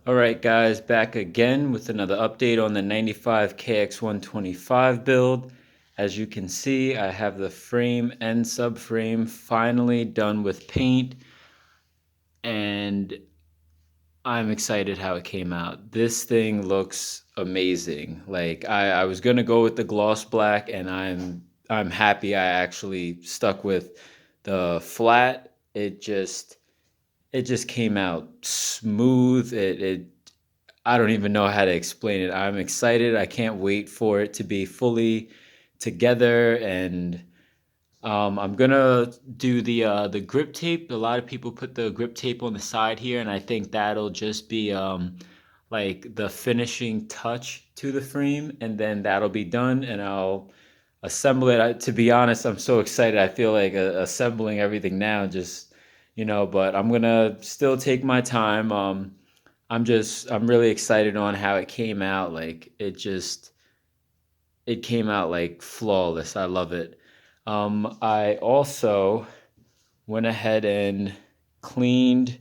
All right, guys, back again with another update on the 95 kx125 build. As you can see, I have the frame and subframe finally done with paint, and I'm excited how it came out. This thing looks amazing. Like I was gonna go with the gloss black, and I'm happy I actually stuck with the flat. It just came out smooth. It I don't even know how to explain it. I'm excited. I can't wait for it to be fully together, and I'm gonna do the grip tape. A lot of people put the grip tape on the side here, and I think that'll just be like the finishing touch to the frame, and then that'll be done, and I'll assemble it. To be honest, I'm so excited. I feel like assembling everything now, just but I'm gonna still take my time. I'm really excited on how it came out. Like it came out like flawless. I love it. I also went ahead and cleaned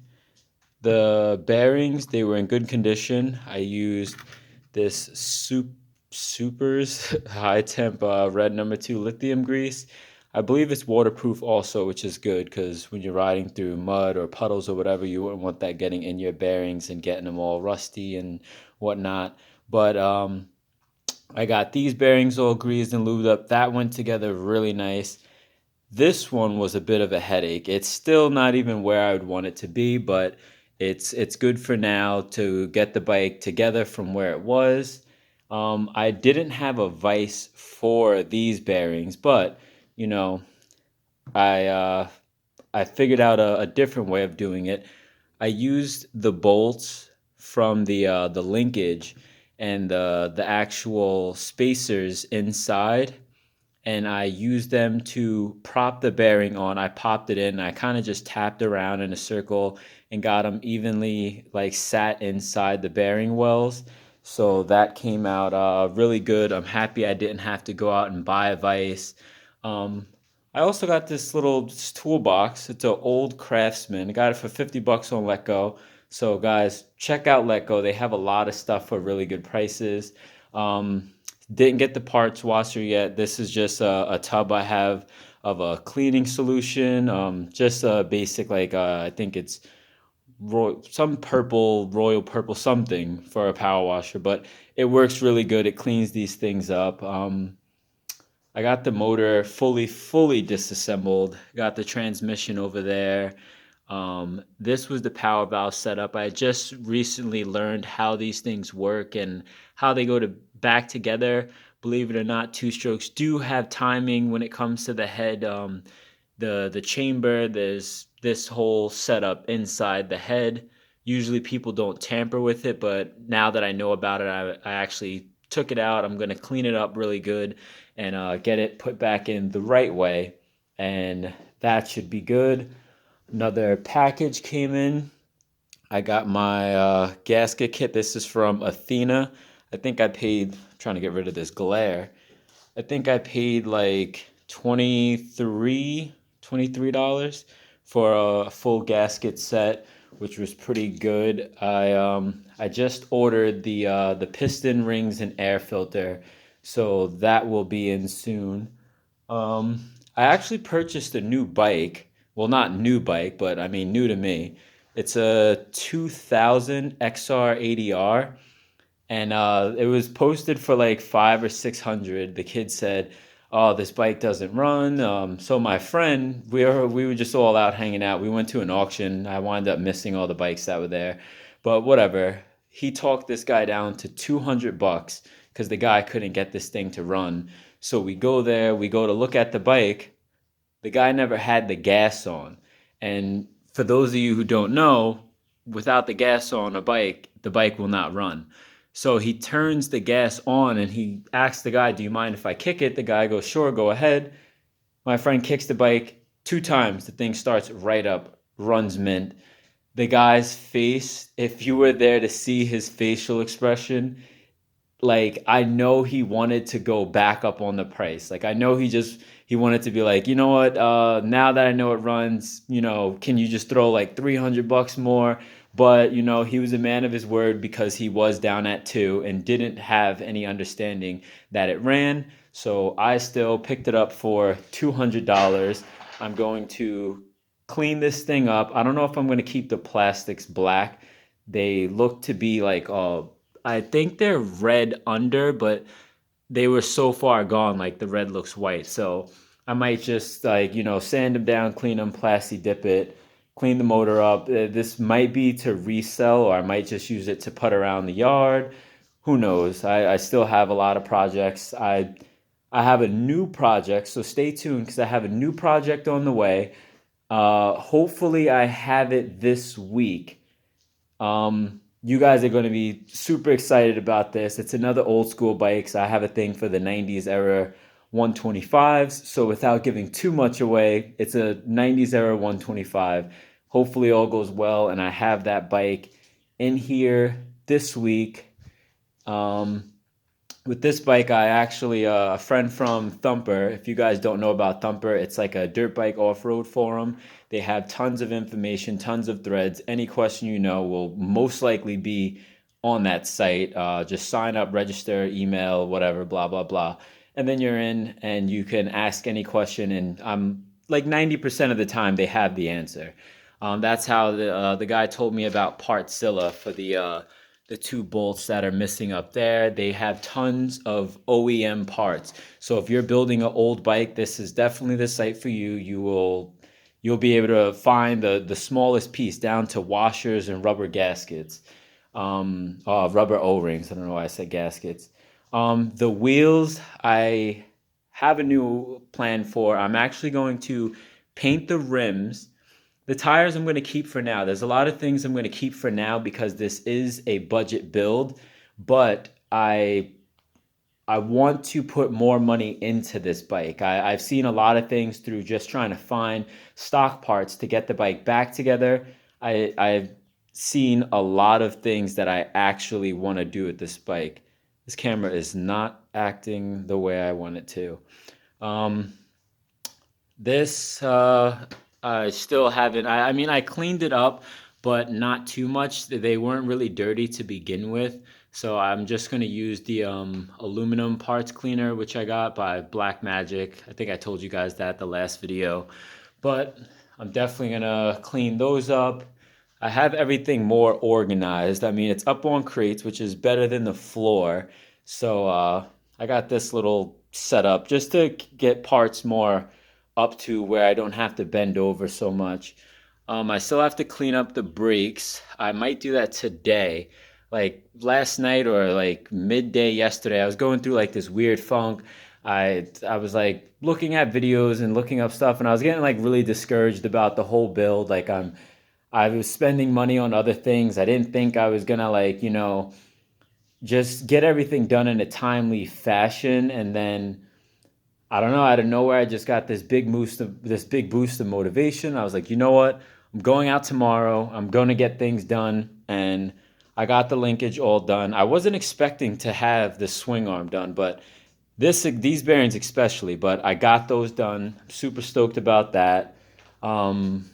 the bearings. They were in good condition. I used this Super's high temp red number 2 lithium grease. I believe it's waterproof also, which is good because when you're riding through mud or puddles or whatever, you wouldn't want that getting in your bearings and getting them all rusty and whatnot. But I got these bearings all greased and lubed up. That went together really nice. This one was a bit of a headache. It's still not even where I would want it to be, but it's good for now to get the bike together from where it was. I didn't have a vise for these bearings, but you know, I uh, I figured out a different way of doing it. I used the bolts from the linkage and the actual spacers inside, and I used them to prop the bearing on. I popped it in. I kind of just tapped around in a circle and got them evenly like sat inside the bearing wells. So that came out really good. I'm happy I didn't have to go out and buy a vise. Um, I also got this little toolbox. It's an old Craftsman. I got it for 50 bucks on Letgo. So guys, check out Letgo. They have a lot of stuff for really good prices. Um, didn't get the parts washer yet. This is just a tub I have of a cleaning solution. Just a basic, like, I think it's some purple, royal purple something for a power washer, but it works really good. It cleans these things up. I got the motor fully disassembled. Got the transmission over there. This was the power valve setup. I just recently learned how these things work and how they go to back together. Believe it or not, two strokes do have timing when it comes to the head. The chamber. There's this whole setup inside the head. Usually people don't tamper with it, but now that I know about it, I actually took it out. I'm gonna clean it up really good and get it put back in the right way, and that should be good. Another package came in. I got my gasket kit. This is from Athena. I think I paid, trying to get rid of this glare. I think I paid like 23 dollars for a full gasket set, which was pretty good. I just ordered the piston rings and air filter, so that will be in soon. I actually purchased a new bike. Well, not new bike, but I mean new to me. It's a 2000 XR80R, and it was posted for like 5 or 600. The kid said, "Oh, this bike doesn't run." So my friend, we were just all out hanging out. We went to an auction. I wound up missing all the bikes that were there, but whatever. He talked this guy down to 200 bucks because the guy couldn't get this thing to run. So we go there. We go to look at the bike. The guy never had the gas on, and for those of you who don't know, without the gas on a bike, the bike will not run. So he turns the gas on and he asks the guy, "Do you mind if I kick it?" The guy goes, "Sure, go ahead." My friend kicks the bike 2 times. The thing starts right up, runs mint. The guy's face, if you were there to see his facial expression, like I know he wanted to go back up on the price. Like I know he wanted to be like, you know what, now that I know it runs, can you just throw like 300 bucks more? But you know, he was a man of his word because he was down at 2 and didn't have any understanding that it ran. So I still picked it up for $200. I'm going to clean this thing up. I don't know if I'm going to keep the plastics black. They look to be like, I think they're red under, but they were so far gone, like the red looks white. So I might just, like, you know, sand them down, clean them, plasti dip it, clean the motor up. This might be to resell, or I might just use it to put around the yard. Who knows? I still have a lot of projects. I have a new project, so stay tuned because I have a new project on the way. Hopefully I have it this week. You guys are going to be super excited about this. It's another old school bike. So I have a thing for the 90s era 125s. So without giving too much away, it's a 90s era 125. Hopefully all goes well, and I have that bike in here this week. With this bike, I actually, a friend from Thumper, if you guys don't know about Thumper, it's like a dirt bike off-road forum. They have tons of information, tons of threads. Any question you know will most likely be on that site. Just sign up, register, email, whatever, blah, blah, blah. And then you're in and you can ask any question, and I'm like 90% of the time they have the answer. That's how the guy told me about Partzilla for the 2 bolts that are missing up there. They have tons of OEM parts. So if you're building an old bike, this is definitely the site for you. You'll be able to find the smallest piece down to washers and rubber gaskets. Rubber O-rings. I don't know why I said gaskets. The wheels, I have a new plan for. I'm actually going to paint the rims. The tires I'm going to keep for now. There's a lot of things I'm going to keep for now because this is a budget build, but I want to put more money into this bike. I've seen a lot of things through just trying to find stock parts to get the bike back together. I've seen a lot of things that I actually want to do with this bike. This camera is not acting the way I want it to. Um, this I still haven't. I mean, I cleaned it up, but not too much. They weren't really dirty to begin with. So I'm just gonna use the aluminum parts cleaner, which I got by Black Magic. I think I told you guys that the last video, but I'm definitely gonna clean those up. I have everything more organized. I mean, it's up on crates, which is better than the floor. So I got this little setup just to get parts more up to where I don't have to bend over so much. I still have to clean up the brakes. I might do that today. Like last night or like midday yesterday, I was going through like this weird funk. I was like looking at videos and looking up stuff, and I was getting like really discouraged about the whole build. I was spending money on other things. I didn't think I was gonna, like, you know, just get everything done in a timely fashion, and then I don't know, out of nowhere, I just got this big boost of motivation. I was like, you know what? I'm going out tomorrow. I'm going to get things done, and I got the linkage all done. I wasn't expecting to have the swing arm done, but these bearings especially. But I got those done. I'm super stoked about that. Um,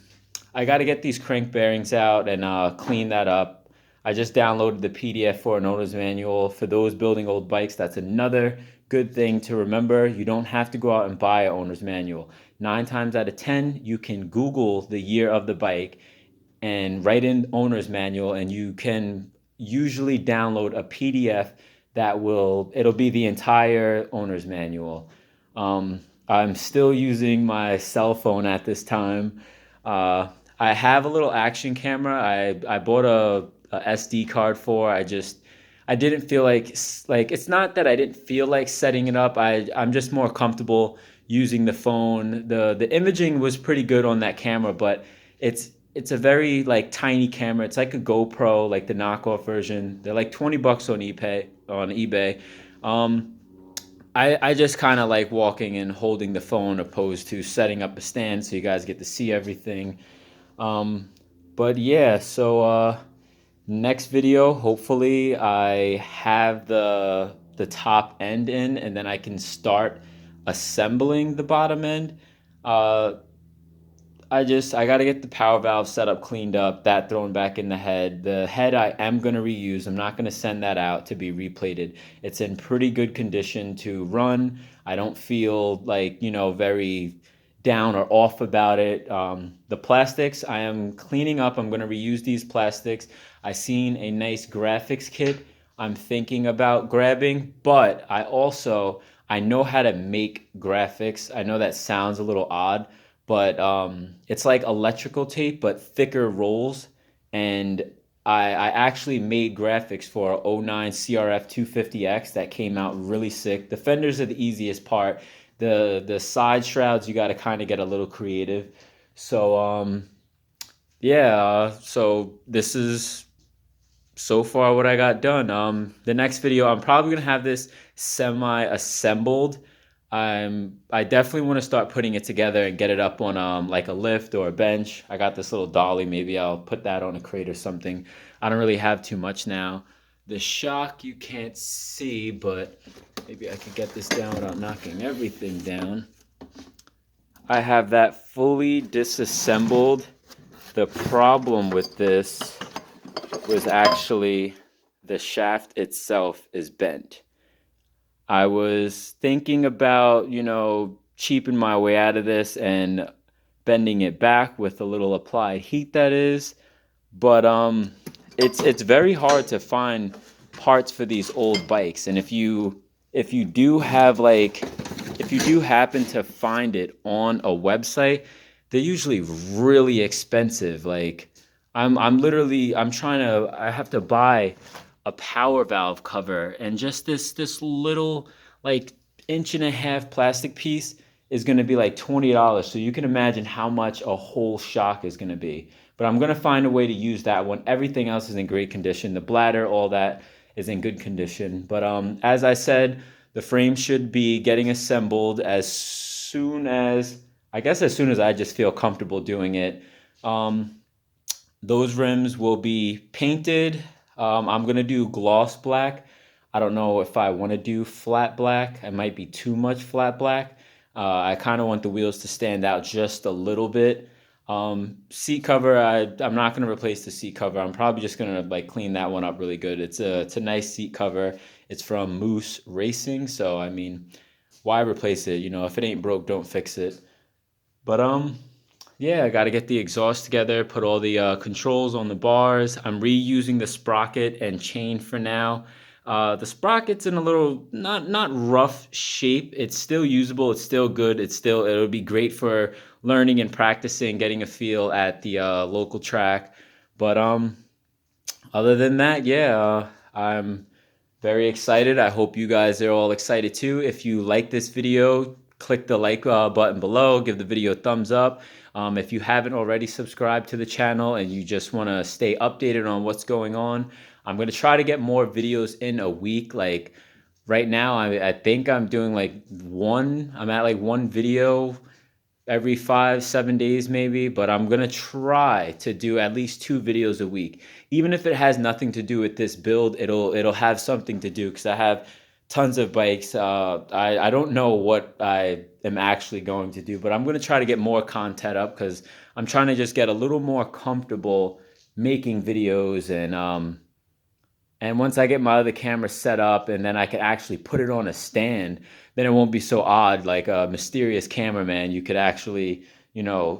I got to get these crank bearings out and clean that up. I just downloaded the PDF for an owner's manual. For those building old bikes, that's another good thing to remember. You don't have to go out and buy an owner's manual. 9 times out of 10, you can Google the year of the bike and write in owner's manual, and you can usually download a PDF it'll be the entire owner's manual. I'm still using my cell phone at this time. I have a little action camera. I bought a SD card for. I didn't feel like it's not that I didn't feel like setting it up. I'm just more comfortable using the phone. The imaging was pretty good on that camera, but it's a very like tiny camera. It's like a GoPro, like the knockoff version. They're like $20 on eBay. Um, I just kind of like walking and holding the phone opposed to setting up a stand so you guys get to see everything. Um, but yeah, so next video, hopefully I have the top end in, and then I can start assembling the bottom end. Uh, I got to get the power valve set up, cleaned up, that thrown back in the head. The head I am going to reuse. I'm not going to send that out to be replated. It's in pretty good condition to run. I don't feel like, very down or off about it. The plastics I am cleaning up. I'm going to reuse these plastics. I seen a nice graphics kit I'm thinking about grabbing, but I know how to make graphics. I know that sounds a little odd, but it's like electrical tape, but thicker rolls. And I actually made graphics for a '09 CRF 250X that came out really sick. The fenders are the easiest part. The side shrouds, you got to kind of get a little creative. So yeah, so this is so far what I got done. The next video, I'm probably gonna have this semi-assembled. I definitely want to start putting it together and get it up on like a lift or a bench. I got this little dolly. Maybe I'll put that on a crate or something. I don't really have too much now. The shock you can't see, but maybe I could get this down without knocking everything down. I have that fully disassembled. The problem with this was actually the shaft itself is bent. I was thinking about, cheaping my way out of this and bending it back with a little applied heat, that is. But it's very hard to find parts for these old bikes. And if you do happen to find it on a website, they're usually really expensive. Like I have to buy a power valve cover, and just this little like inch and a half plastic piece is going to be like $20. So you can imagine how much a whole shock is going to be. But I'm going to find a way to use that one. Everything else is in great condition. The bladder, all that is in good condition. But as I said, the frame should be getting assembled as soon as I just feel comfortable doing it. Those rims will be painted. I'm going to do gloss black. I don't know if I want to do flat black. It might be too much flat black. I kind of want the wheels to stand out just a little bit. Seat cover, I'm not going to replace the seat cover. I'm probably just going to like clean that one up really good. It's a nice seat cover. It's from Moose Racing. So, I mean, why replace it? If it ain't broke, don't fix it. But yeah, I got to get the exhaust together, put all the controls on the bars. I'm reusing the sprocket and chain for now. The sprocket's in a little not rough shape. It's still usable. It's still good. It'll be great for learning and practicing, getting a feel at the local track. But other than that, yeah, I'm very excited. I hope you guys are all excited too. If you like this video, click the like button below. Give the video a thumbs up. If you haven't already subscribed to the channel and you just want to stay updated on what's going on, I'm going to try to get more videos in a week. Like right now, I think I'm doing I'm at like one video every 5-7 days maybe, but I'm going to try to do at least 2 videos a week. Even if it has nothing to do with this build, it'll have something to do, because I have tons of bikes. I don't know what I am actually going to do, but I'm going to try to get more content up, because I'm trying to just get a little more comfortable making videos. And once I get my other camera set up and then I can actually put it on a stand, then it won't be so odd, like a mysterious cameraman. You could actually,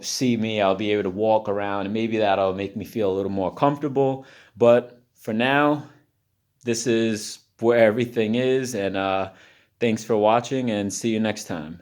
see me. I'll be able to walk around, and maybe that'll make me feel a little more comfortable. But for now, this is where everything is. And thanks for watching, and see you next time.